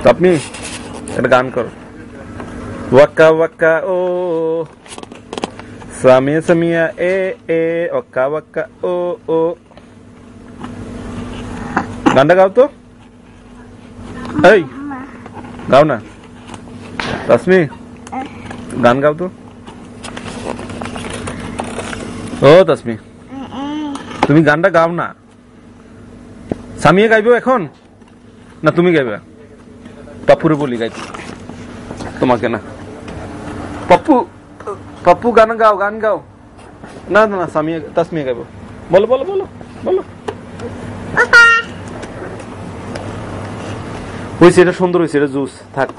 আপনি একটা গান করো, ওয়াক্কা ওয়াক্কা ও সামিয়া সামিয়া এ এ ওয়াক্কা ওয়াক্কা ও ও। গানটা গাও তো, এই গাও না তাসমি, গান গাও তো। ও তাসমি, তুমি গানটা গাও না। সামিয়া গাইবে এখন না তুমি গাইবে? পাপ্পুরে বলি গাইতে, তোমাকে না। পাপ্পু, পাপ্পু গান গাও, গান গাও। না না না, সামিয়া তাসমিয়া গাইবো। বলো বলো বলো বলো। হয়েছে, এটা সুন্দর হয়েছে, এটা জুস থাক।